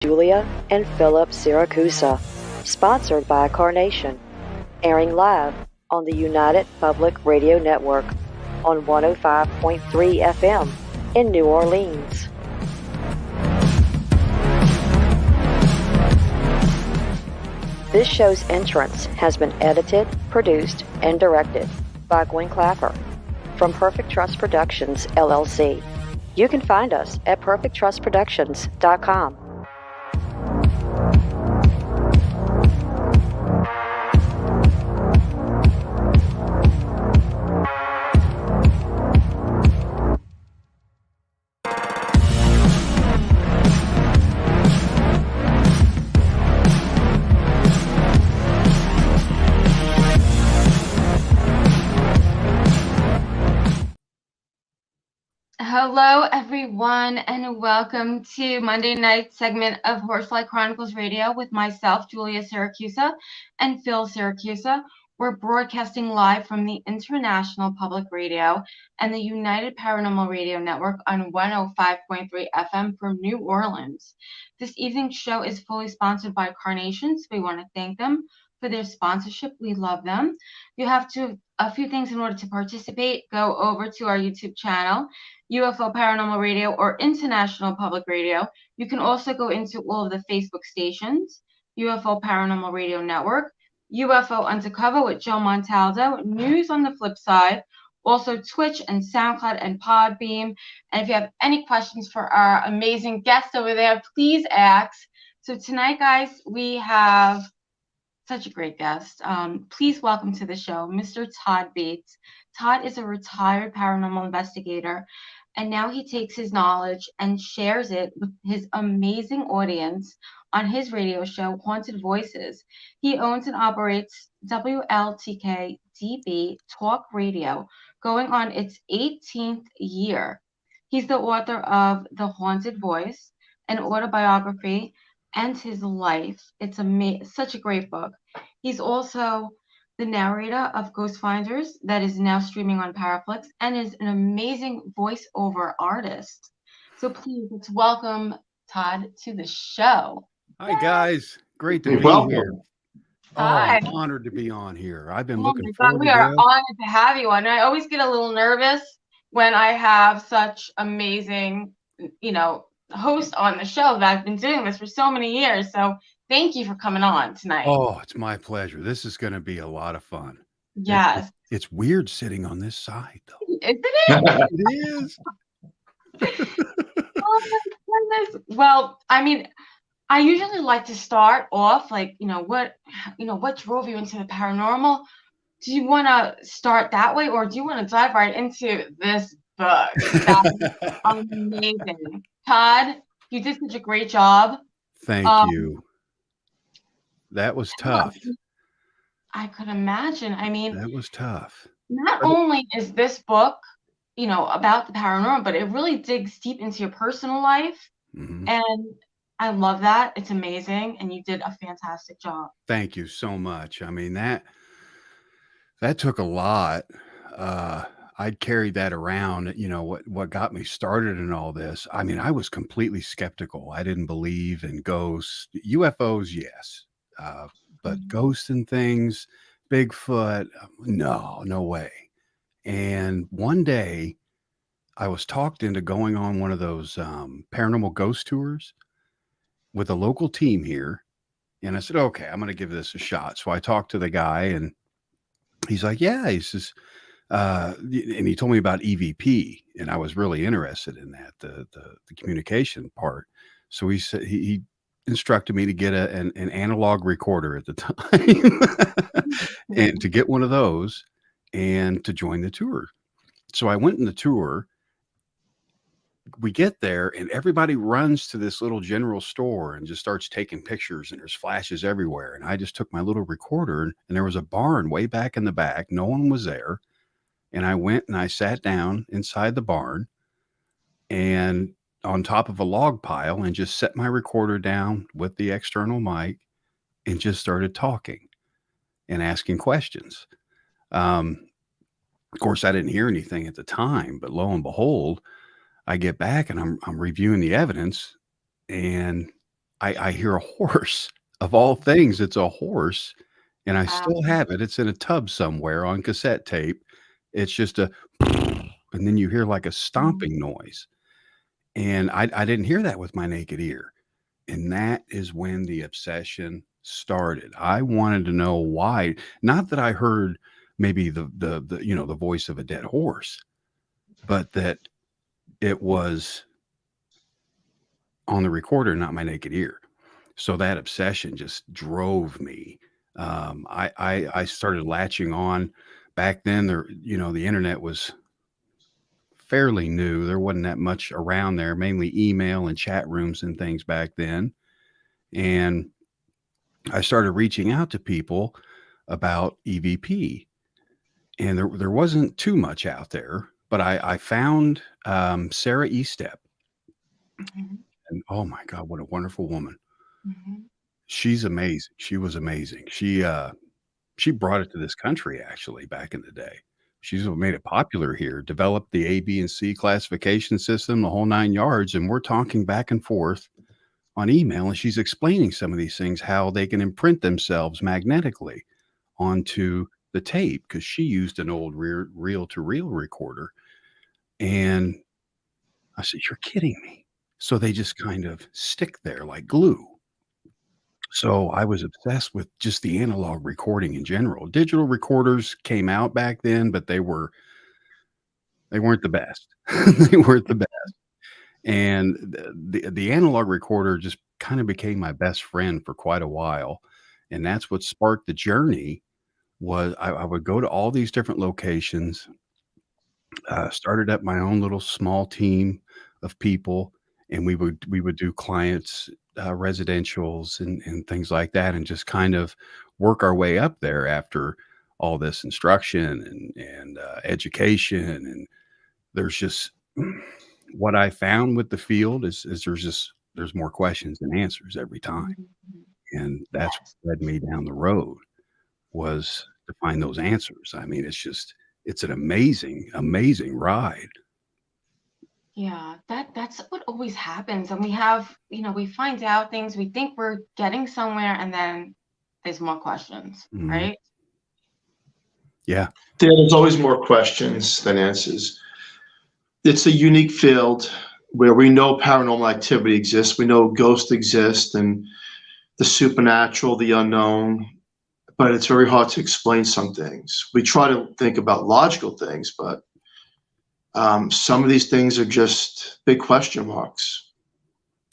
Julia and Philip Siracusa, sponsored by Carnation, airing live on the United Public Radio Network on 105.3 FM in New Orleans. This show's entrance has been edited, produced, and directed by Gwen Clapper from Perfect Trust Productions, LLC. You can find us at perfecttrustproductions.com. Hello, everyone, and welcome to Monday night segment of Horsefly Chronicles Radio with myself, Julia Siracusa, and Phil Siracusa. We're broadcasting live from the International Public Radio and the United Paranormal Radio Network on 105.3 FM from New Orleans. This evening's show is fully sponsored by Carnation, so we want to thank them for their sponsorship. We love them. You have a few things in order to participate. Go over to our YouTube channel, UFO Paranormal Radio or International Public Radio. You can also go into all of the Facebook stations, UFO Paranormal Radio Network, UFO Undercover with Joe Montaldo, News on the Flip Side, also Twitch and SoundCloud and Podbeam. And if you have any questions for our amazing guest over there, please ask. So tonight, guys, we have such a great guest. Please welcome to the show, Mr. Todd Bates. Todd is a retired paranormal investigator, and now he takes his knowledge and shares it with his amazing audience on his radio show, Haunted Voices. He owns and operates WLTK DB Talk Radio, going on its 18th year. He's the author of The Haunted Voice, an autobiography, and his life. It's such a great book. He's also the narrator of Ghost Finders that is now streaming on Paraflix and is an amazing voiceover artist. So please, let's welcome Todd to the show. Hi, guys. Great to be here. Hi. I'm honored to be on here. I've been looking God, forward we to are this. honored to have you on. I always get a little nervous when I have such amazing, host on the show that I've been doing this for so many years. So thank you for coming on tonight. Oh, it's my pleasure. This is going to be a lot of fun. Yes. It's weird sitting on this side, though. Isn't it? It is. Oh my goodness. Well, I mean, I usually like to start off what drove you into the paranormal? Do you want to start that way, or do you want to dive right into this book? That's amazing. Todd, you did such a great job. Thank you. That was tough. I could imagine. I mean, that was tough. Not only is this book, about the paranormal, but it really digs deep into your personal life. Mm-hmm. And I love that. It's amazing. And you did a fantastic job. Thank you so much. I mean, that took a lot. I'd carried that around, what got me started in all this. I mean, I was completely skeptical. I didn't believe in ghosts, UFOs. Yes. But ghosts and things, Bigfoot, no way. And one day I was talked into going on one of those paranormal ghost tours with a local team here. And I said, okay, I'm going to give this a shot. So I talked to the guy and he's like, yeah, he says, and he told me about EVP, and I was really interested in that, the communication part. So he said, he instructed me to get an analog recorder at the time and to get one of those and to join the tour. So I went in the tour. We get there and everybody runs to this little general store and just starts taking pictures, and there's flashes everywhere. And I just took my little recorder, and there was a barn way back in the back. No one was there. And I went and I sat down inside the barn and on top of a log pile and just set my recorder down with the external mic and just started talking and asking questions. Of course, I didn't hear anything at the time, but lo and behold, I get back and I'm reviewing the evidence, and I hear a horse. Of all things, it's a horse, and I Wow. still have it. It's in a tub somewhere on cassette tape. It's just a and then you hear like a stomping noise, and I didn't hear that with my naked ear, and that is when the obsession started. I wanted to know why. Not that I heard maybe the voice of a dead horse, but that it was on the recorder, not my naked ear. So that obsession just drove me. I started latching on. Back then, the internet was fairly new. There wasn't that much around there, mainly email and chat rooms and things back then. And I started reaching out to people about EVP, and there wasn't too much out there. But I found Sarah Estep, Mhm. and oh my God, what a wonderful woman! Mhm. She's amazing. She was amazing. She brought it to this country actually back in the day. She's what made it popular here, developed the A, B, and C classification system, the whole 9 yards, and we're talking back and forth on email, and she's explaining some of these things, how they can imprint themselves magnetically onto the tape because she used an old reel-to-reel recorder, and I said, "You're kidding me." So they just kind of stick there like glue. So I was obsessed with just the analog recording in general. Digital recorders came out back then, but they weren't the best. They weren't the best. And the analog recorder just kind of became my best friend for quite a while. And that's what sparked the journey was I would go to all these different locations, started up my own little small team of people, and we would do clients residentials and things like that, and just kind of work our way up there after all this instruction and education. And there's just what I found with the field is there's more questions than answers every time, Mhm. and that's Yes. what led me down the road was to find those answers. I mean, it's an amazing, amazing ride. Yeah, that's what always happens. And we have, we find out things, we think we're getting somewhere, and then there's more questions, Mhm. right? Yeah. Yeah, there's always more questions than answers. It's a unique field where we know paranormal activity exists, we know ghosts exist, and the supernatural, the unknown, but it's very hard to explain some things. We try to think about logical things, but some of these things are just big question marks.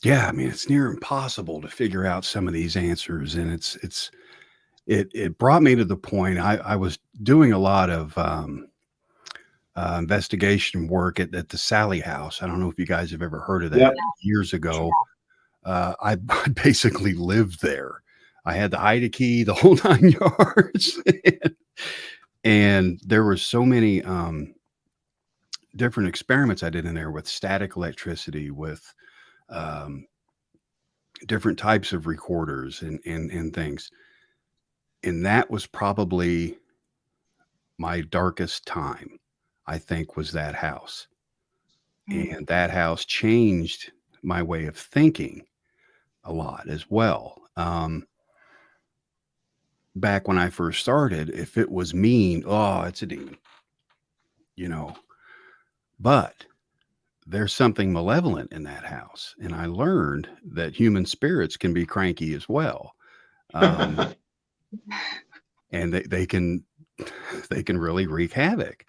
Yeah, I mean, it's near impossible to figure out some of these answers, and it brought me to the point I was doing a lot of, investigation work at the Sally House. I don't know if you guys have ever heard of that. Yep. Years ago, I I basically lived there. I had the Ida key, the whole 9 yards, and there were so many, different experiments I did in there with static electricity, with, um, different types of recorders and things, and that was probably my darkest time, I think, was that house, Mm. and that house changed my way of thinking a lot as well. Back when I first started, if it was mean, "Oh, it's a demon," you know? But there's something malevolent in that house, and I learned that human spirits can be cranky as well, um, and they can they can really wreak havoc.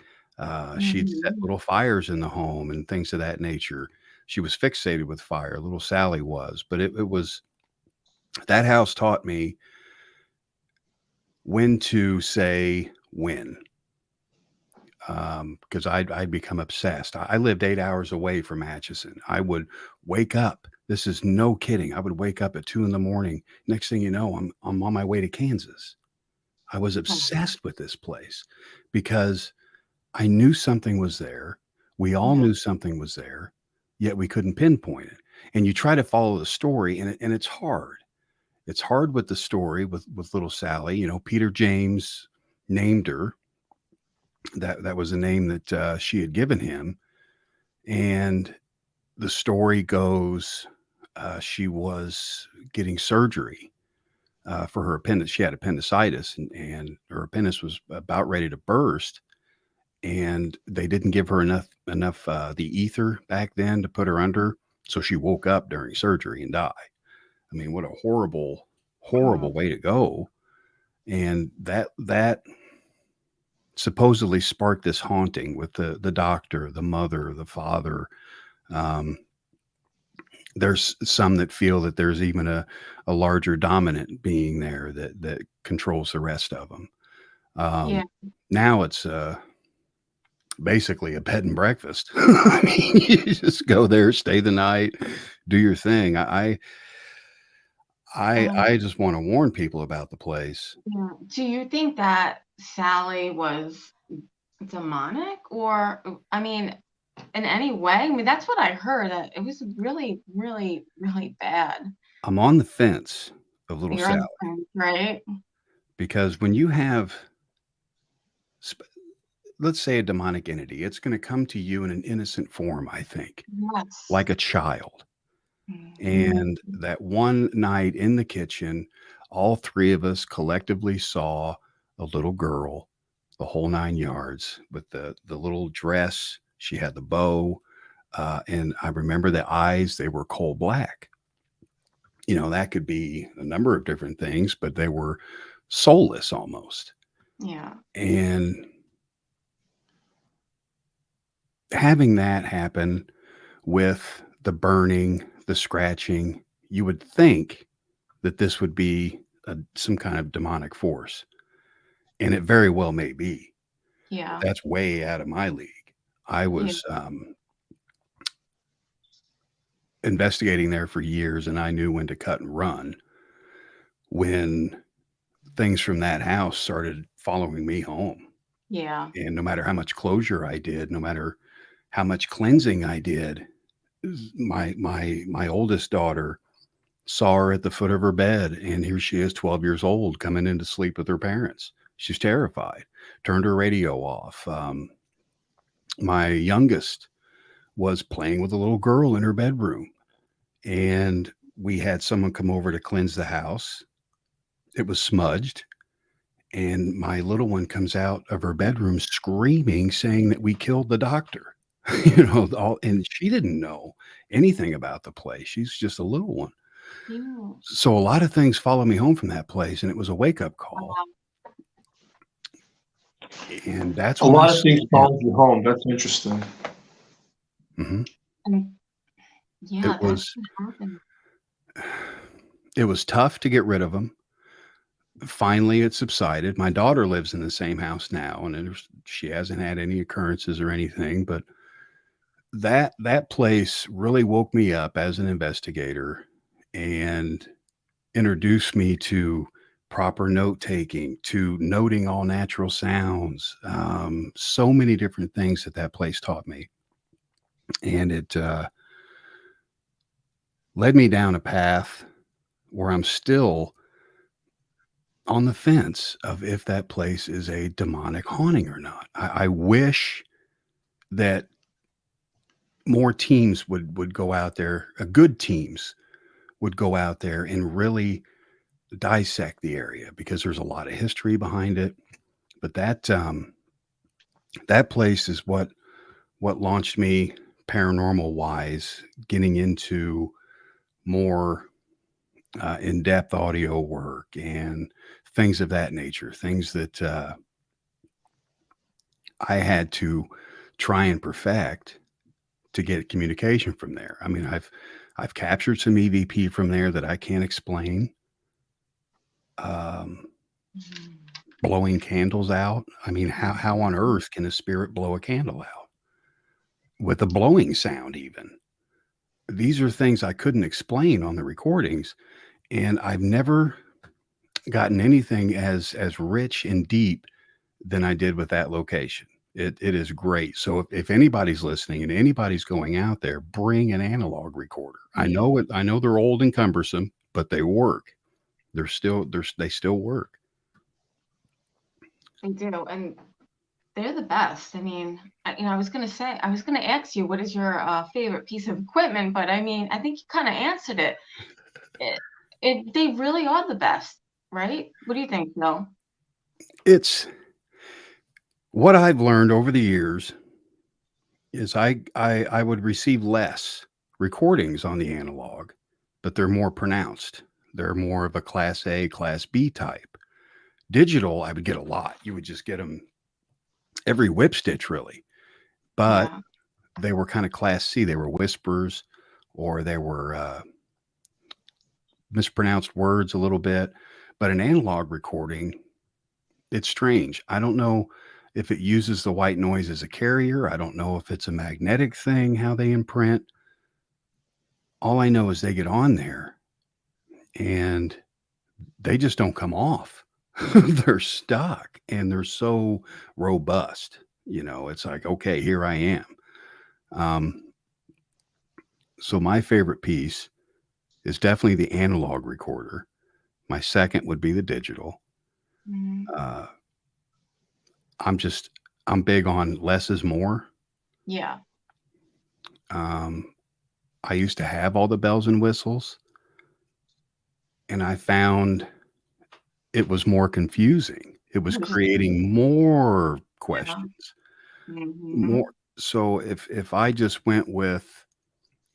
She'd set Mhm. little fires in the home and things of that nature. She was fixated with fire, little Sally was, but it was that house taught me when to say when, because I'd become obsessed. I lived 8 hours away from Atchison. I would wake up. This is no kidding. I would wake up at 2 in the morning. Next thing you know, I'm on my way to Kansas. I was obsessed with this place because I knew something was there. We all Yeah. knew something was there, yet we couldn't pinpoint it. And you try to follow the story, and it's hard. It's hard with the story with little Sally. Peter James named her. That was a name that she had given him, and the story goes. she was getting surgery for her appendix. She had appendicitis, and her appendix was about ready to burst. And they didn't give her enough the ether back then to put her under, so she woke up during surgery and died. I mean, what a horrible way to go. And that supposedly sparked this haunting with the doctor, the mother, the father. Um, there's some that feel that there's even a larger dominant being there that controls the rest of them. Yeah. Now it's basically a bed and breakfast. I mean, you just go there, stay the night, do your thing. I just want to warn people about the place. Yeah. Do you think that Sally was demonic, or I mean, in any way? I mean, that's what I heard, that it was really, really, really bad. I'm on the fence of little You're on Sally, the fence, right? because when you have, let's say, a demonic entity, it's going to come to you in an innocent form, I think, Yes. like a child. Mhm. And that one night in the kitchen, all three of us collectively saw a little girl, the whole 9 yards, with the little dress. She had the bow, and I remember the eyes. They were coal black. You know, that could be a number of different things, but they were soulless almost. Yeah. And having that happen with the burning, the scratching, you would think that this would be some kind of demonic force. And it very well may be. Yeah. That's way out of my league. I was investigating there for years, and I knew when to cut and run when things from that house started following me home. Yeah. And no matter how much closure I did, no matter how much cleansing I did, my oldest daughter saw her at the foot of her bed, and here she is, 12 years old, coming in to sleep with her parents. She's terrified, turned her radio off. My youngest was playing with a little girl in her bedroom, and we had someone come over to cleanse the house. It was smudged, and my little one comes out of her bedroom screaming, saying that we killed the doctor. And she didn't know anything about the place. She's just a little one. Yeah. So a lot of things follow me home from that place, and it was a wake-up call. And that's A when I lot of things slowed down. follow you home. That's interesting. Mhm. And yeah, It was happened. it was tough to get rid of them. Finally, it subsided. My daughter lives in the same house now, and she hasn't had any occurrences or anything, but that place really woke me up as an investigator and introduced me to proper note taking, to noting all natural sounds, so many different things that place taught me. And it led me down a path where I'm still on the fence of if that place is a demonic haunting or not. I wish that more teams would go out there, good teams would go out there and really dissect the area, because there's a lot of history behind it. But that place is what launched me paranormal wise, getting into more in-depth audio work and things of that nature, things that I had to try and perfect to get communication from there. I mean, I've captured some EVP from there that I can't explain. Blowing candles out. I mean, how on earth can a spirit blow a candle out with a blowing sound even? These are things I couldn't explain on the recordings, and I've never gotten anything as rich and deep than I did with that location. It is great. So if anybody's listening and anybody's going out there, bring an analog recorder. I know they're old and cumbersome, but they work. They still work. They do. And they're the best. I mean, I was gonna ask you, what is your favorite piece of equipment? But I mean, I think you kind of answered it. They really are the best, right? What do you think, Phil? It's what I've learned over the years is I would receive less recordings on the analog, but they're more pronounced. They're more of a class A, class B type. Digital, I would get a lot. You would just get them every whip stitch, really. But Yeah. they were kind of class C. They were whispers, or they were mispronounced words a little bit. But an analog recording, it's strange. I don't know if it uses the white noise as a carrier. I don't know if it's a magnetic thing, how they imprint. All I know is they get on there and they just don't come off. They're stuck and they're so robust. It's like, okay, here I am. So my favorite piece is definitely the analog recorder. My second would be the digital. Mhm. I'm big on less is more. Yeah. I used to have all the bells and whistles, and I found it was more confusing. It was creating more questions. Mhm. More. So if I just went with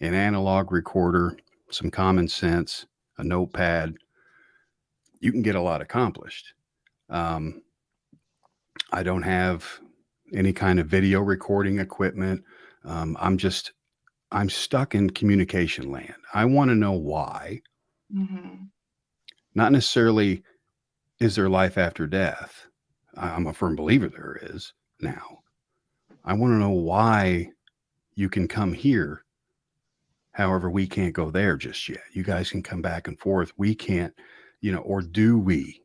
an analog recorder, some common sense, a notepad, you can get a lot accomplished. I don't have any kind of video recording equipment. I'm stuck in communication land. I want to know why, Mhm. not necessarily is there life after death. I'm a firm believer there is now. I want to know why you can come here. However, we can't go there just yet. You guys can come back and forth. We can't, or do we?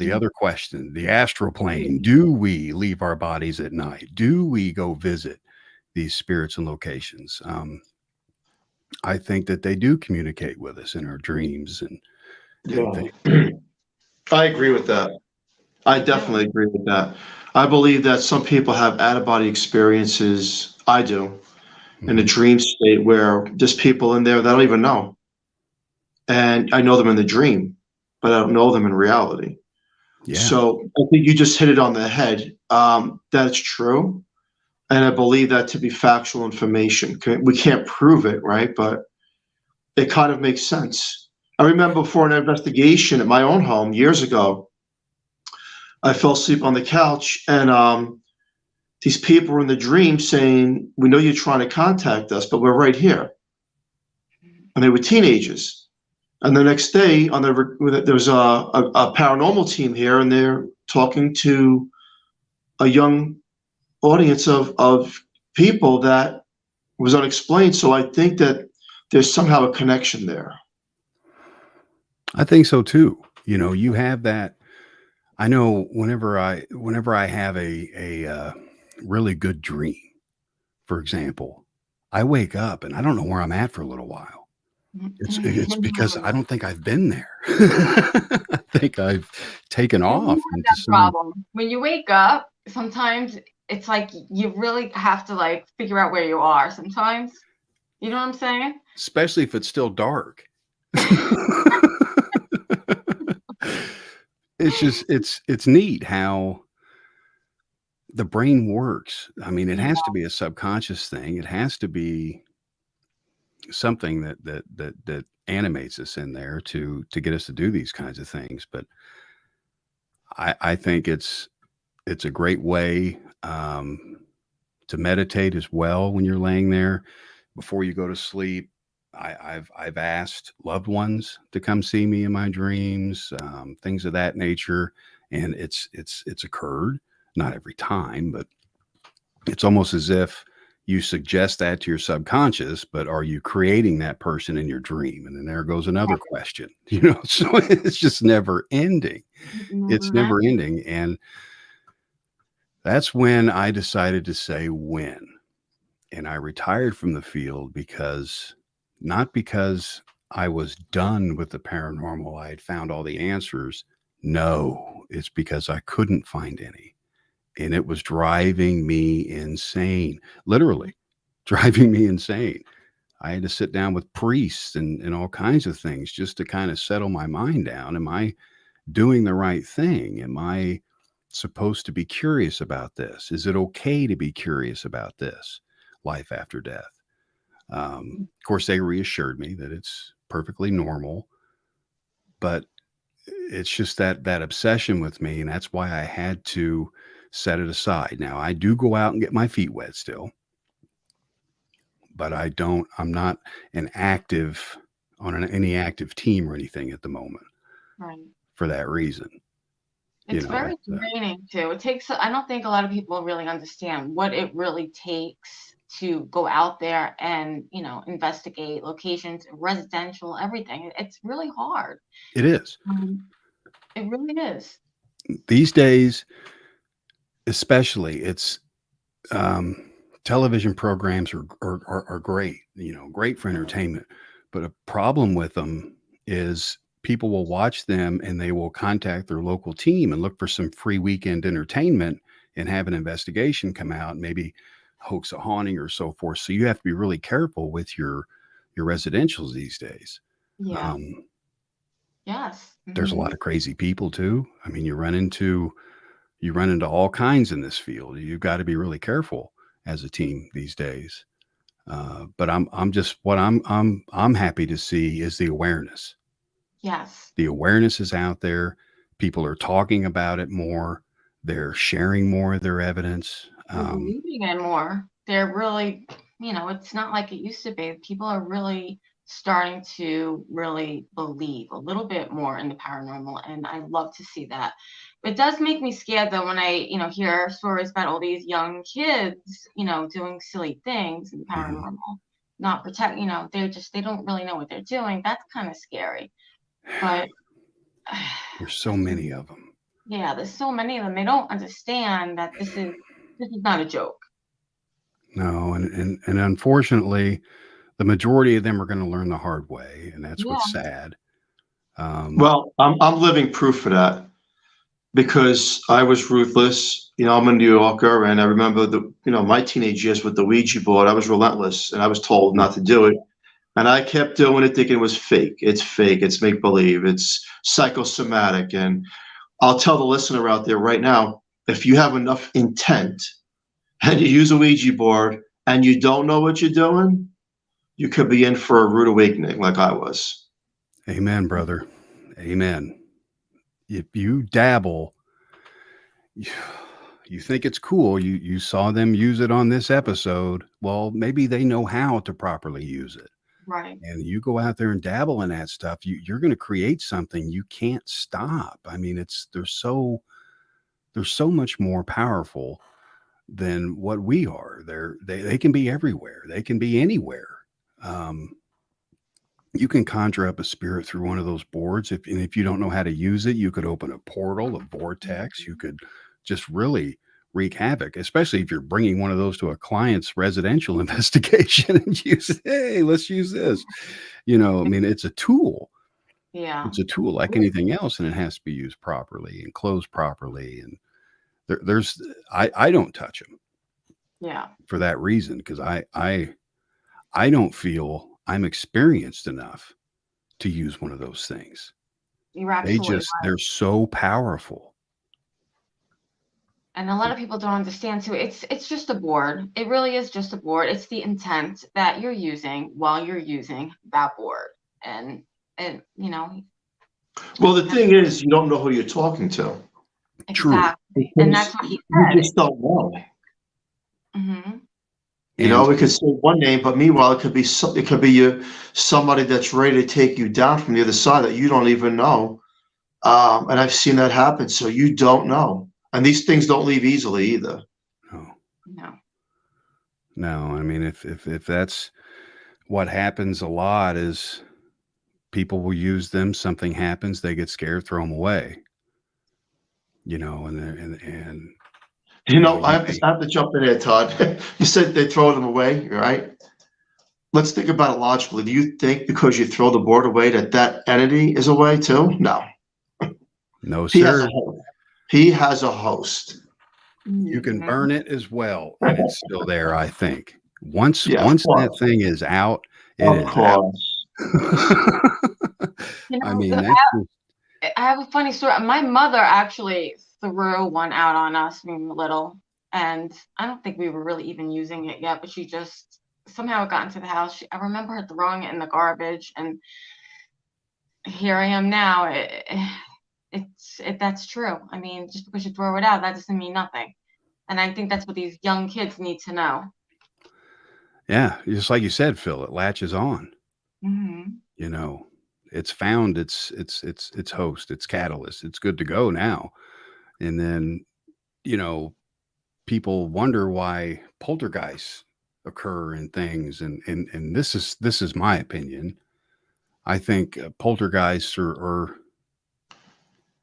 The other question, the astral plane, do we leave our bodies at night? Do we go visit these spirits and locations? I think that they do communicate with us in our dreams and Yeah. things. I agree with that. I definitely agree with that. I believe that some people have out of body experiences. I do in a Mhm. dream state where there's people in there that I don't even know. And I know them in the dream, but I don't know them in reality. Yeah. So I think you just hit it on the head. That's true. And I believe that to be factual information. We can't prove it, right? But it kind of makes sense. I remember for an investigation at my own home years ago, I fell asleep on the couch and these people were in the dream saying, "We know you're trying to contact us, but we're right here." And they were teenagers. And the next day, there was a paranormal team here, and they're talking to a young audience of people that was unexplained. So I think that there's somehow a connection there. I think so too. You have that. I know whenever I have a really good dream, for example, I wake up and I don't know where I'm at for a little while. It's because I don't think I've been there. I think I've taken You off have into that some. problem. When you wake up, sometimes it's like you really have to like figure out where you are sometimes. You know what I'm saying? Especially if it's still dark. It's neat how the brain works. I mean, it Yeah. has to be a subconscious thing. It has to be something that animates us in there to get us to do these kinds of things. But I think it's a great way to meditate as well when you're laying there before you go to sleep. I've asked loved ones to come see me in my dreams, things of that nature, and it's occurred. Not every time, but it's almost as if you suggest that to your subconscious, but are you creating that person in your dream? And then there goes another question, so it's just never ending. It's Never never ending. And that's when I decided to say when. And I retired from the field not because I was done with the paranormal, I had found all the answers. No, it's because I couldn't find any. and it was driving me insane, literally driving me insane. I had to sit down with priests and all kinds of things just to kind of settle my mind down. Am I doing the right thing? Am I supposed to be curious about this? Is it okay to be curious about this? Life after death. Of course, they reassured me that it's perfectly normal, but it's just that obsession with me, and that's why I had to set it aside. Now, I do go out and get my feet wet still, but I'm not any active team or anything at the moment. Right. For that reason. It's very draining too. I don't think a lot of people really understand what it really takes to go out there and, investigate locations, residential, everything. It's really hard. It is. It really is. These days, especially, it's television programs are great, great for entertainment. But a problem with them is people will watch them and they will contact their local team and look for some free weekend entertainment and have an investigation come out, maybe hoax a haunting or so forth. So you have to be really careful with your residentials these days. Yeah. Yes. There's a lot of crazy people too. I mean, you run into all kinds in this field. You've got to be really careful as a team these days. But I'm happy to see is the awareness. Yes. The awareness is out there. People are talking about it more. They're sharing more of their evidence. Believing it more. They're really, it's not like it used to be. People are really starting to really believe a little bit more in the paranormal, and I love to see that. It does make me scared though when I, hear stories about all these young kids, doing silly things in the paranormal, not protect, they don't really know what they're doing. That's kind of scary. But there's so many of them. Yeah, there's so many of them. They don't understand that this is not a joke. No, and unfortunately, the majority of them are going to learn the hard way, and that's what's sad. Well, I'm living proof of that because I was ruthless. I'm a New Yorker, and I remember my teenage years with the Ouija board. I was relentless, and I was told not to do it. And I kept doing it thinking it was fake. It's fake. It's make-believe. It's psychosomatic. And I'll tell the listener out there right now, if you have enough intent and you use a Ouija board and you don't know what you're doing, you could be in for a rude awakening like I was. Amen, brother. Amen. If you dabble, you think it's cool. You saw them use it on this episode. Well, maybe they know how to properly use it. Right. And you go out there and dabble in that stuff, you're going to create something you can't stop. I mean, they're so much more powerful than what we are. They can be everywhere. They can be anywhere. You can conjure up a spirit through one of those boards. If you don't know how to use it, you could open a portal, a vortex. You could just really wreak havoc, especially if you're bringing one of those to a client's residential investigation and hey, let's use this. I mean, it's a tool. Yeah. It's a tool like anything else, and it has to be used properly and closed properly. And I don't touch them. Yeah. For that reason, because I don't feel I'm experienced enough to use one of those things. You're absolutely right. They're so powerful. And a lot of people don't understand too. It's just a board. It really is just a board. It's the intent that you're using while you're using that board. And Well, the thing is, you don't know who you're talking to. Exactly. And that's what he said. You just don't know. Mm-hmm. We could say one name, but meanwhile, it could be somebody that's ready to take you down from the other side that you don't even know. And I've seen that happen. So you don't know. And these things don't leave easily either. No. I mean, if that's what happens a lot is people will use them. Something happens, they get scared, throw them away. And I have to jump in there, Todd. You said they throw them away, right? Let's think about it logically. Do you think because you throw the board away that entity is away too? No. No, sir. He has a host. You can Mhm. burn it as well, and it's still there, I think. Once Yeah, once of that thing is out, it of is out. course. I So mean, that's just I have a funny story. My mother actually threw one out on us when we were little, and I don't think we were really even using it yet, but she just somehow it got into the house. I remember her throwing it in the garbage, and here I am now. That's true. I mean, just because you throw it out, that doesn't mean nothing. And I think that's what these young kids need to know. yeah, just like you said, Phil, it latches on. Mm-hmm. You know, it's found its host, its catalyst. It's good to go now. And then, you know, people wonder why poltergeists occur in things, and this is my opinion. I think poltergeists are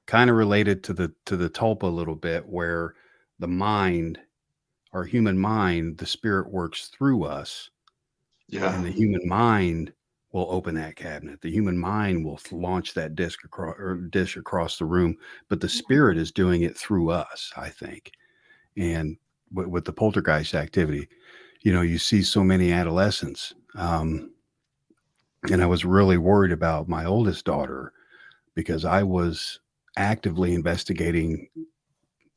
kind of related to the tulpa a little bit, where the mind, our human mind, the spirit works through us, Yeah. and the human mind will open that cabinet. The human mind will launch that disc across or dish across the room, but the spirit is doing it through us, I think. And with the poltergeist activity, you know, you see so many adolescents. And I was really worried about my oldest daughter because I was actively investigating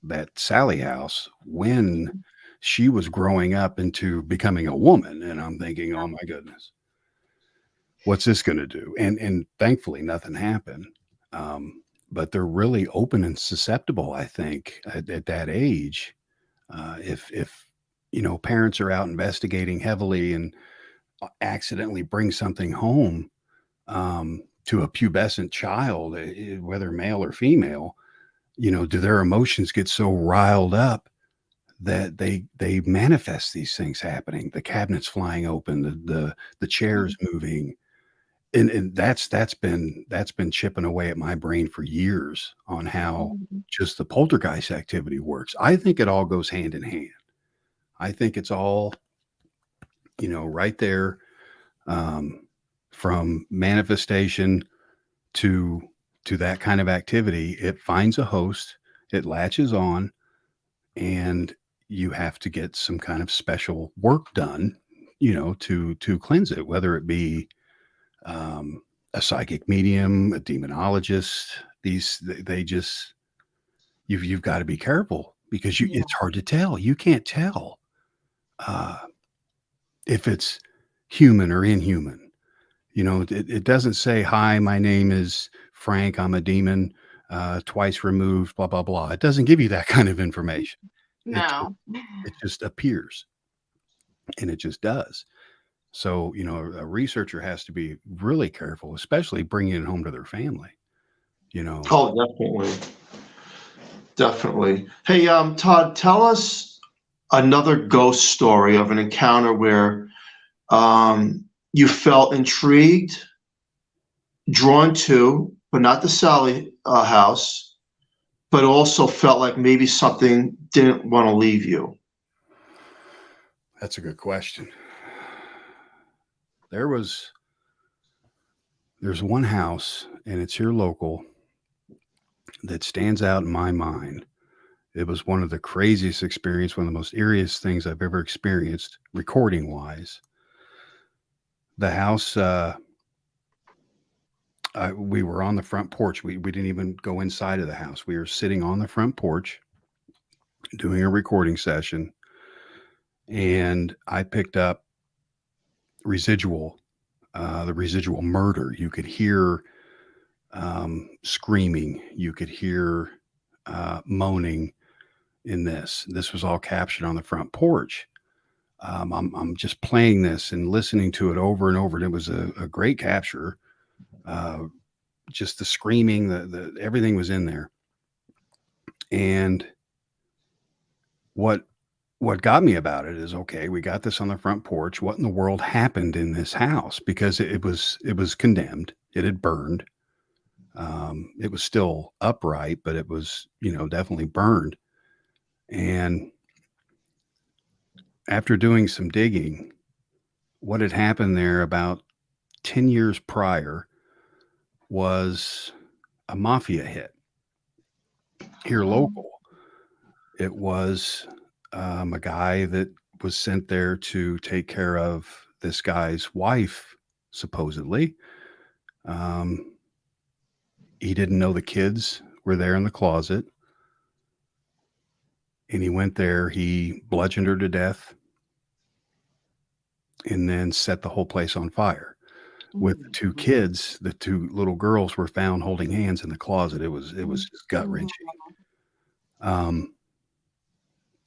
that Sally house when she was growing up into becoming a woman. And I'm thinking, oh my goodness, what's this going to do? And thankfully nothing happened. But they're really open and susceptible, I think, at that age. If you know, parents are out investigating heavily and accidentally bring something home, to a pubescent child, whether male or female, you know, do their emotions get so riled up that they manifest these things happening? The cabinets flying open, the chairs moving, and that's been chipping away at my brain for years on how Mm-hmm. just the poltergeist activity works. I think it all goes hand in hand. I think it's all, you know, right there, um, from manifestation to that kind of activity. It finds a host, it latches on, and you have to get some kind of special work done, you know, to cleanse it, whether it be um, a psychic medium, a demonologist. They just, you've got to be careful because Yeah. it's hard to tell. You can't tell uh, if it's human or inhuman. You know, it doesn't say, "Hi, my name is Frank. I'm a demon, twice removed." Blah blah blah. It doesn't give you that kind of information. It No. it just appears, and it just does. So, you know, a researcher has to be really careful, especially bringing it home to their family. You know, Oh, definitely. Definitely. Hey, Todd, tell us another ghost story of an encounter where you felt intrigued, drawn to, but not the Sally house, but also felt like maybe something didn't want to leave you. that's a good question. There was there's one house, and it's here local, that stands out in my mind. It was one of the craziest experience, one of the most eeriest things I've ever experienced, recording wise. The house, we were on the front porch. We didn't even go inside of the house. We were sitting on the front porch doing a recording session, and I picked up residual, the residual murder. You could hear screaming. You could hear moaning in this. This was all captured on the front porch. I'm just playing this and listening to it over and over, and it was a great capture. Uh, just the screaming, the everything was in there. And what what got me about it is, okay, we got this on the front porch. What in the world happened in this house? Because it was condemned. It had burned. It was still upright, but it was, you know, definitely burned. And after doing some digging, what had happened there about 10 years prior was a mafia hit here Oh. local. it was a guy that was sent there to take care of this guy's wife, supposedly. Um, he didn't know the kids were there in the closet. And he went there, he bludgeoned her to death and then set the whole place on fire. With the two kids, the two little girls were found holding hands in the closet. It was just gut wrenching.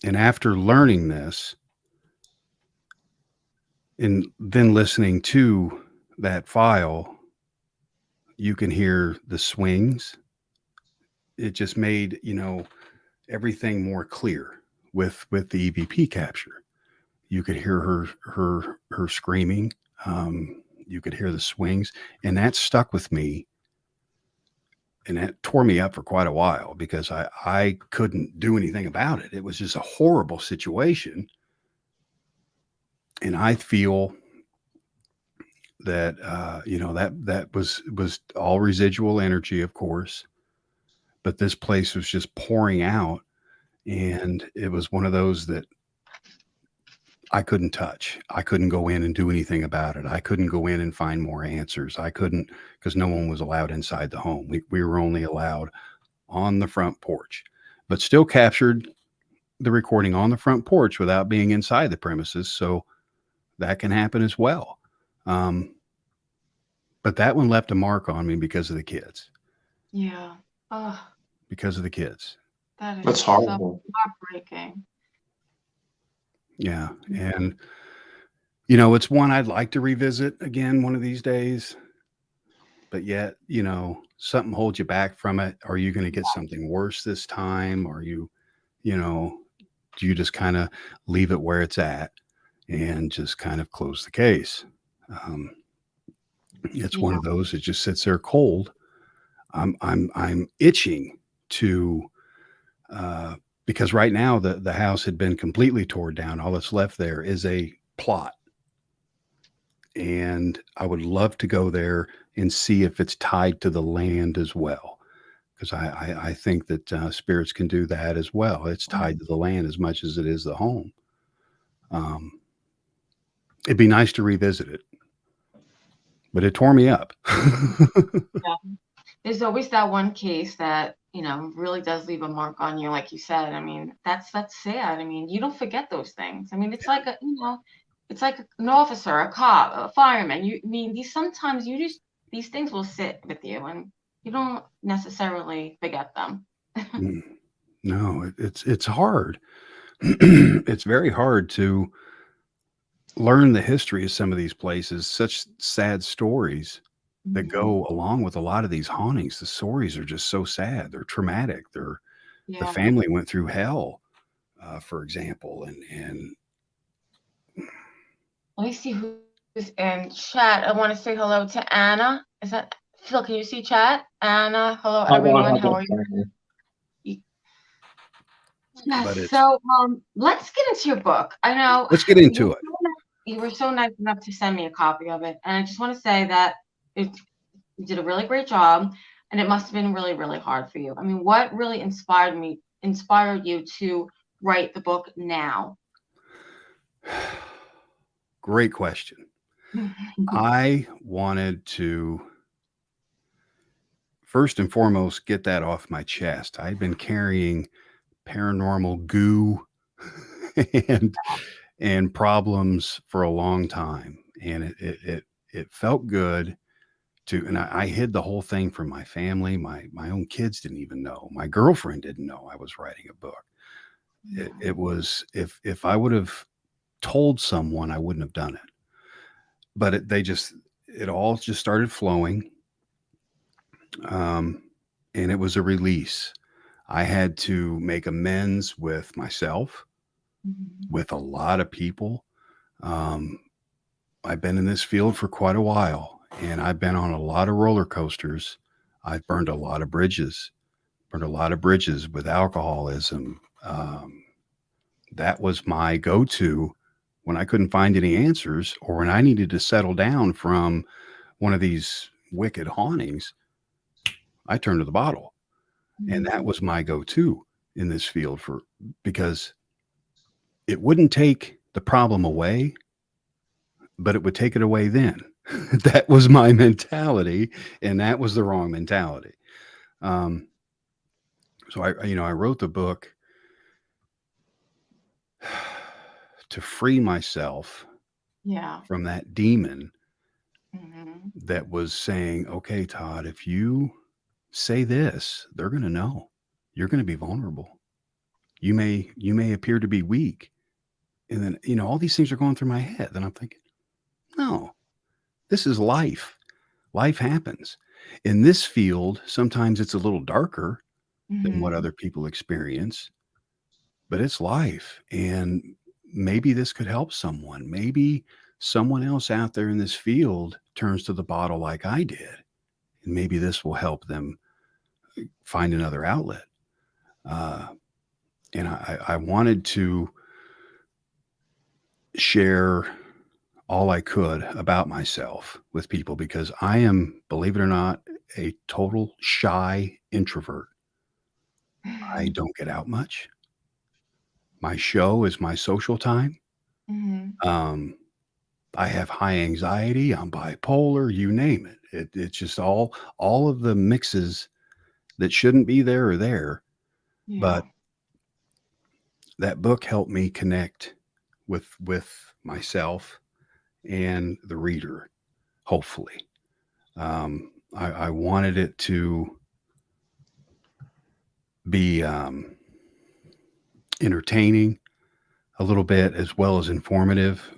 And after learning this, and then listening to that file, you can hear the swings. It just made, everything more clear with the EVP capture. You could hear her screaming. You could hear the swings, and that stuck with me. And that tore me up for quite a while because I couldn't do anything about it. It was just a horrible situation. And I feel that, that was all residual energy, of course, but this place was just pouring out. And it was one of those that I couldn't touch. I couldn't go in and do anything about it. I couldn't go in and find more answers. I couldn't, because no one was allowed inside the home. We were only allowed on the front porch, but still captured the recording on the front porch without being inside the premises. So that can happen as well. But that one left a mark on me because of the kids. Yeah. Oh, Because of the kids. That's horrible. So heartbreaking. Yeah. And, it's one I'd like to revisit again one of these days. But yet, something holds you back from it. Are you going to get something worse this time? Or do you just kind of leave it where it's at and just kind of close the case? It's one of those that just sits there cold. I'm itching to, because right now the house had been completely torn down. All that's left there is a plot. And I would love to go there and see if it's tied to the land as well. Because I think that spirits can do that as well. It's tied to the land as much as it is the home. It'd be nice to revisit it. But it tore me up. Yeah. There's always that one case that, really does leave a mark on you. Like you said, I mean, that's sad. I mean, you don't forget those things. I mean, it's like it's like an officer, a cop, a fireman. Sometimes these things will sit with you and you don't necessarily forget them. No, it's hard. It's very hard to learn the history of some of these places. Such sad stories that go along with a lot of these hauntings. The stories are just so sad. They're traumatic. The family went through hell, for example. And let me see who's in chat. I want to say hello to Anna. Is that Phil? Can you see chat? Anna, hello everyone. How are you? Yes. So let's get into your book. I know. Let's get into it. You were so nice enough to send me a copy of it, and I just want to say that you did a really great job, and it must have been really, really hard for you. I mean, what really inspired you to write the book now? Great question. I wanted to first and foremost get that off my chest. I'd been carrying paranormal goo and problems for a long time, and it felt good to. And I hid the whole thing from my family. My own kids didn't even know. My girlfriend didn't know I was writing a book. It was if I would have told someone, I wouldn't have done it. But it all just started flowing. And it was a release. I had to make amends with myself, with a lot of people. I've been in this field for quite a while, and I've been on a lot of roller coasters. I've burned a lot of bridges with alcoholism. That was my go-to when I couldn't find any answers, or when I needed to settle down from one of these wicked hauntings. I turned to the bottle, and that was my go-to. in this field because it wouldn't take the problem away, but it would take it away then. That was my mentality, and that was the wrong mentality. So I wrote the book to free myself from that demon that was saying, okay, Todd, if you say this, they're going to know. You're going to be vulnerable. You may appear to be weak. And then, all these things are going through my head. And I'm thinking, no, this is life. Life happens. In this field, sometimes it's a little darker than what other people experience, but it's life. And maybe this could help someone. Maybe someone else out there in this field turns to the bottle like I did. And maybe this will help them find another outlet. And I wanted to share all I could about myself with people because I am, believe it or not, a total shy introvert. I don't get out much. My show is my social time. I have high anxiety. I'm bipolar, you name it. It's just all of the mixes that shouldn't be there are there. Yeah. But that book helped me connect with myself and the reader, hopefully. I wanted it to be entertaining a little bit as well as informative,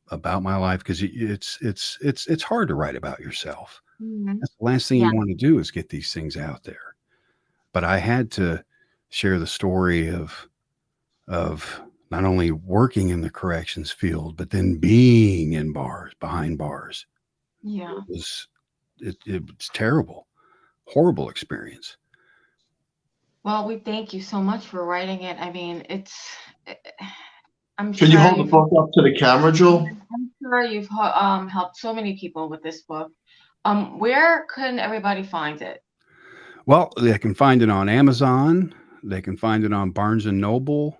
about my life, because it's hard to write about yourself. That's the last thing you want to do is get these things out there. But I had to share the story of not only working in the corrections field, but then being in bars, behind bars. Yeah. It's terrible, horrible experience. Well, we thank you so much for writing it. I mean, Can you hold the book up to the camera, Jewel? I'm sure you've helped so many people with this book. Where can everybody find it? Well, they can find it on Amazon. They can find it on Barnes & Noble.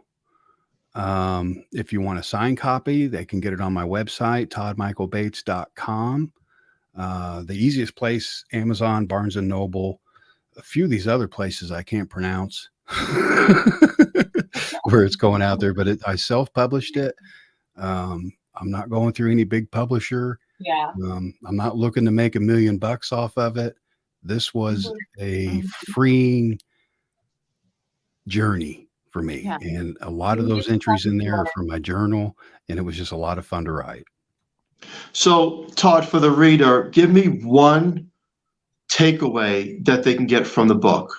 If you want a signed copy, they can get it on my website, toddmichaelbates.com. The easiest place, Amazon, Barnes & Noble, a few of these other places I can't pronounce where it's going out there, but I self-published it. I'm not going through any big publisher. Yeah. I'm not looking to make $1 million off of it. This was a freeing journey for me. Yeah. And a lot of those entries in there are from my journal, and it was just a lot of fun to write. So, Todd, for the reader, give me one takeaway that they can get from the book.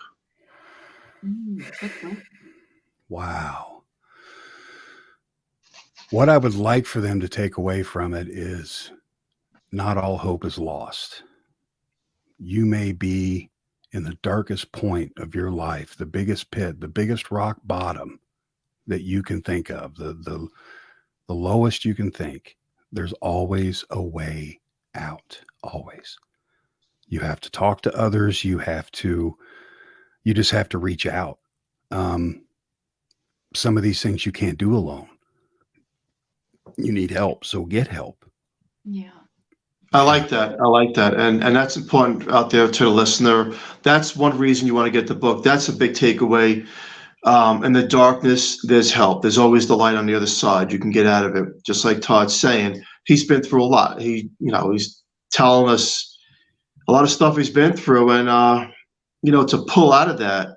Wow. What I would like for them to take away from it is not all hope is lost. You may be in the darkest point of your life, the biggest pit, the biggest rock bottom that you can think of, the lowest you can think. There's always a way out, always. You have to talk to others. You just have to reach out. Some of these things you can't do alone. You need help, so get help. Yeah. I like that. And that's important out there to the listener. That's one reason you want to get the book. That's a big takeaway. In the darkness, there's help. There's always the light on the other side. You can get out of it. Just like Todd's saying, he's been through a lot. He's telling us a lot of stuff he's been through, and to pull out of that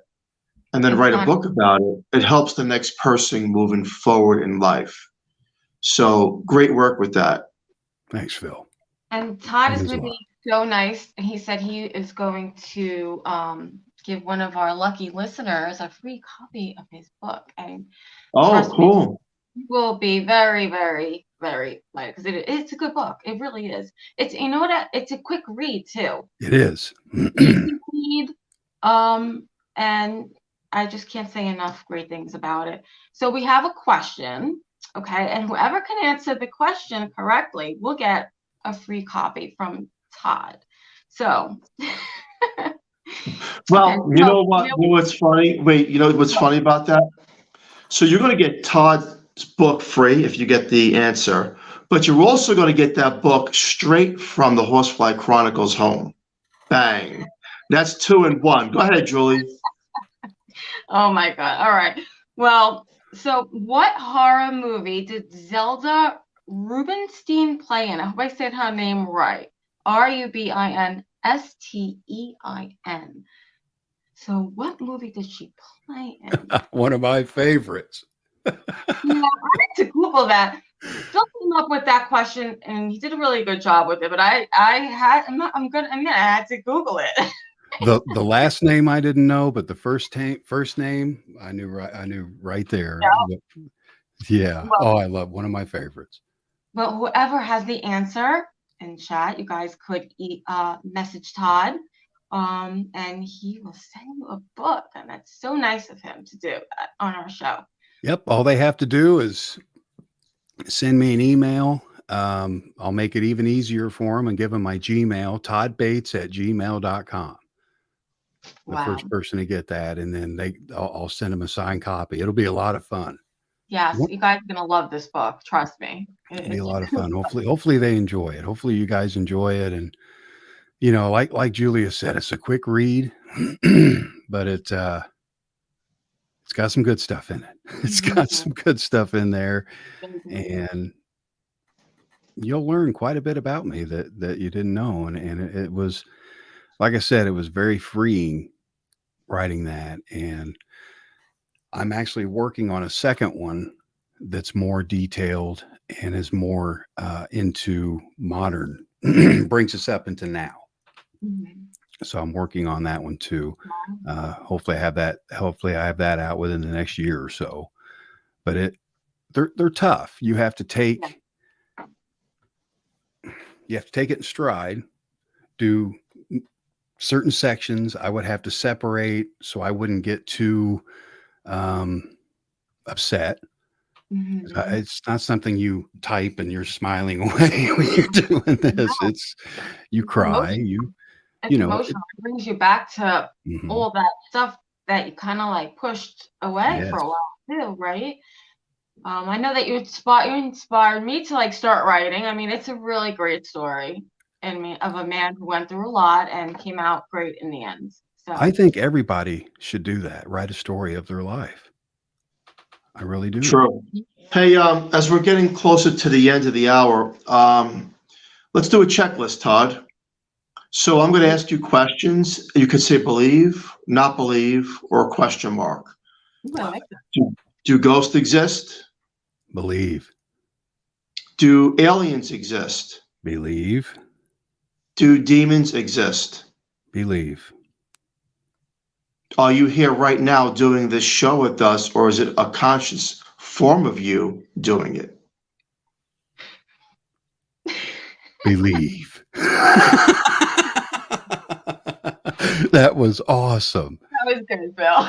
and then write a book about it, it helps the next person moving forward in life. So great work with that. Thanks, Phil. And Todd is going to be so nice. He said he is going to give one of our lucky listeners a free copy of his book. And cool. He will be very, very, very excited because it's a good book. It really is. It's it's a quick read too. It is. Read, and I just can't say enough great things about it. So we have a question, okay, and whoever can answer the question correctly will get a free copy from Todd. So Well, Okay, you so know what? You know what's funny? Wait, you know what's funny about that? So you're going to get Todd's book free if you get the answer, but you're also going to get that book straight from the Horsefly Chronicles home. Bang. That's 2 in 1. Go ahead, Julie. oh my God. All right. Well, so what horror movie did Zelda Rubinstein play in? I hope I said her name right. Rubinstein. So what movie did she play in? One of my favorites. Yeah, I had to Google that. Phil came up with that question, and he did a really good job with it. But I'm gonna admit, I had to Google it. The last name I didn't know, but the first name I knew right there. Yeah. Well, Oh, I love one of my favorites. but whoever has the answer in chat, you guys could message Todd, and he will send you a book, and that's so nice of him to do that on our show. Yep. All they have to do is send me an email. I'll make it even easier for them and give them my Gmail, toddbates@gmail.com. The Wow. first person to get that, and then I'll send them a signed copy. It'll be a lot of fun. Yes, you guys are gonna love this book. Trust me. It'll be a lot of fun. Hopefully they enjoy it. Hopefully you guys enjoy it. And you know, like Julia said, it's a quick read, but it's got some good stuff in it. It's got some good stuff in there, and you'll learn quite a bit about me that you didn't know. And it was, like I said, it was very freeing writing that. And I'm actually working on a second one that's more detailed and is more into modern, brings us up into now. So I'm working on that one too. Hopefully I have that out within the next year or so. But they're tough. You have to take it in stride, do certain sections I would have to separate so I wouldn't get too upset. It's not something you type and you're smiling away when you're doing this. It's you cry, it's emotional. It brings you back to all that stuff that you kind of like pushed away for a while too, right? I know that you inspired me to like start writing. I mean, it's a really great story, of a man who went through a lot and came out great in the end. So I think everybody should do that. Write a story of their life. I really do. True. Hey, as we're getting closer to the end of the hour, let's do a checklist, Todd. So I'm going to ask you questions. You could say believe, not believe, or a question mark. I like that. Do ghosts exist? Believe. Do aliens exist? Believe. Do demons exist? Believe. Are you here right now doing this show with us, or is it a conscious form of you doing it? Believe. That was awesome. That was good, Bill.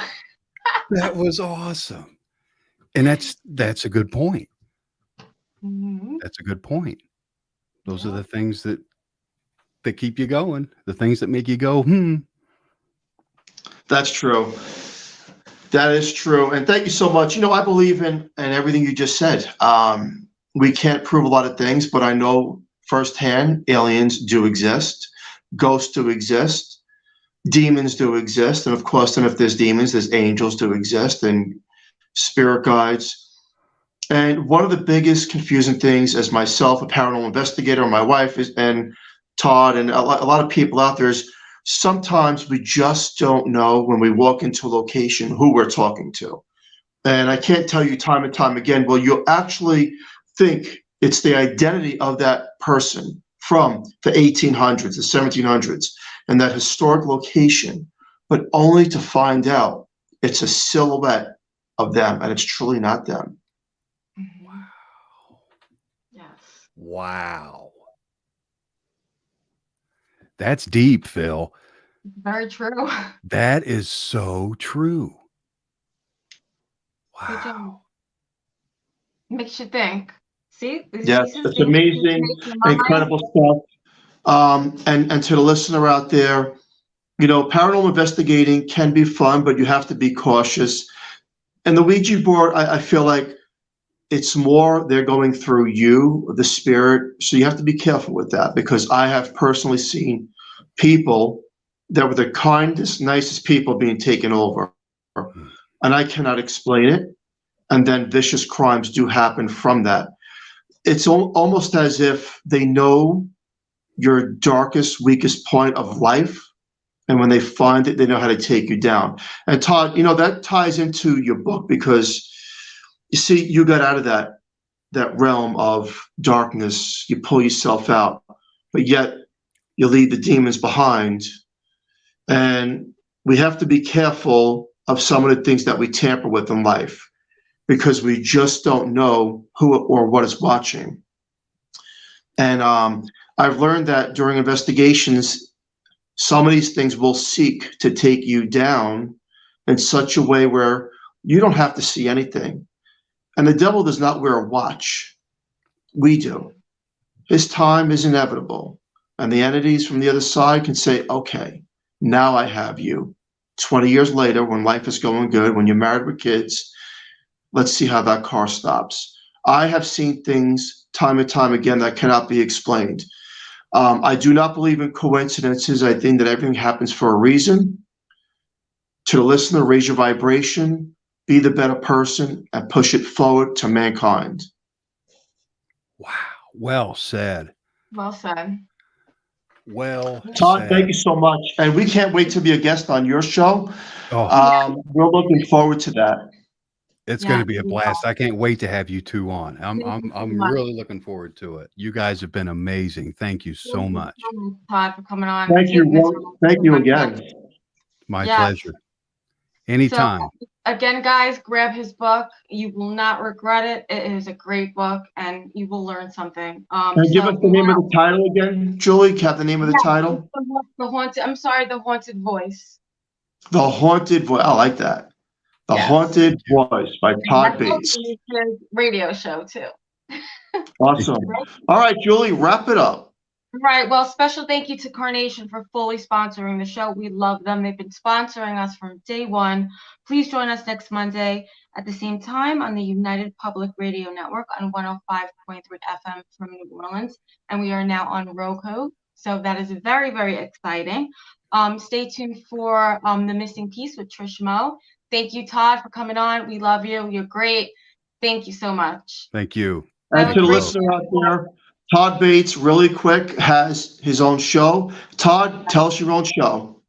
That was awesome. And that's a good point. That's a good point. Those are the things that keep you going, the things that make you go, That's true. That is true. And thank you so much. You know, I believe in everything you just said. We can't prove a lot of things, but I know firsthand aliens do exist. Ghosts do exist. Demons do exist. And of course, then if there's demons, there's angels do exist and spirit guides. And one of the biggest confusing things as myself, a paranormal investigator, and my wife and Todd and a lot of people out there is sometimes we just don't know when we walk into a location who we're talking to. And I can't tell you time and time again, well, you'll actually think it's the identity of that person from the 1800s, the 1700s, and that historic location, but only to find out it's a silhouette of them and it's truly not them. Wow. Yes. Wow. That's deep, Phil. Very true. That is so true. Good Wow. job. Makes you think. See? Yes, it's amazing, incredible stuff. And to the listener out there, paranormal investigating can be fun, but you have to be cautious. And the Ouija board, I feel like it's more they're going through you, the spirit. So you have to be careful with that, because I have personally seen people that were the kindest, nicest people being taken over. And I cannot explain it. And then vicious crimes do happen from that. It's almost as if they know your darkest, weakest point of life. And when they find it, they know how to take you down. And Todd, that ties into your book, because you see, you got out of that realm of darkness. You pull yourself out, but yet you leave the demons behind. And we have to be careful of some of the things that we tamper with in life, because we just don't know who or what is watching. And I've learned that during investigations, some of these things will seek to take you down in such a way where you don't have to see anything. And the devil does not wear a watch. We do. His time is inevitable. And the entities from the other side can say, okay, now I have you. 20 years later, when life is going good, when you're married with kids, let's see how that car stops. I have seen things time and time again that cannot be explained. I do not believe in coincidences. I think that everything happens for a reason. To the listener, raise your vibration, be the better person, and push it forward to mankind. Wow. Well said. Well said. Well Todd, said. thank you so much. And we can't wait to be a guest on your show. Oh, We're looking forward to that. it's Yeah, going to be a we blast. I can't wait to have you two on. Thank you so I'm much. really looking forward to it. You guys have been amazing. Thank you so much. Thank you, Todd, for coming on. Thank you. Thank you again. My Yes. pleasure. Anytime. So again, guys, grab his book. You will not regret it. It is a great book, and you will learn something. And give us the name of the title again, Julie. Have the name of the title? The Haunted. I'm sorry, The Haunted Voice. The Haunted Voice. I like that. The Yes. Haunted Voice by Todd Bates. His radio show too. Awesome. All right, Julie, wrap it up. Right. Well, special thank you to Carnation for fully sponsoring the show. We love them. They've been sponsoring us from day one. Please join us next Monday at the same time on the United Public Radio Network on 105.3 FM from New Orleans. And we are now on Roku. So that is very, very exciting. Stay tuned for The Missing Piece with Trish Mo. Thank you, Todd, for coming on. We love you. You're great. Thank you so much. Thank you. And to the listener out there, Todd Bates, really quick, has his own show. Todd, tell us your own show.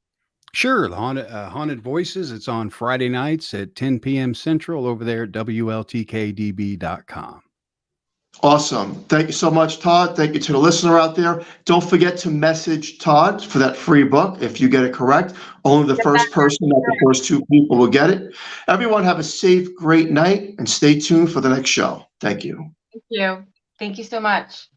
Sure. The Haunted Voices. It's on Friday nights at 10 p.m. Central over there at WLTKDB.com. Awesome. Thank you so much, Todd. Thank you to the listener out there. Don't forget to message Todd for that free book. If you get it correct, only the first person, not the first two people, will get it. Everyone have a safe, great night, and stay tuned for the next show. Thank you. Thank you. Thank you so much.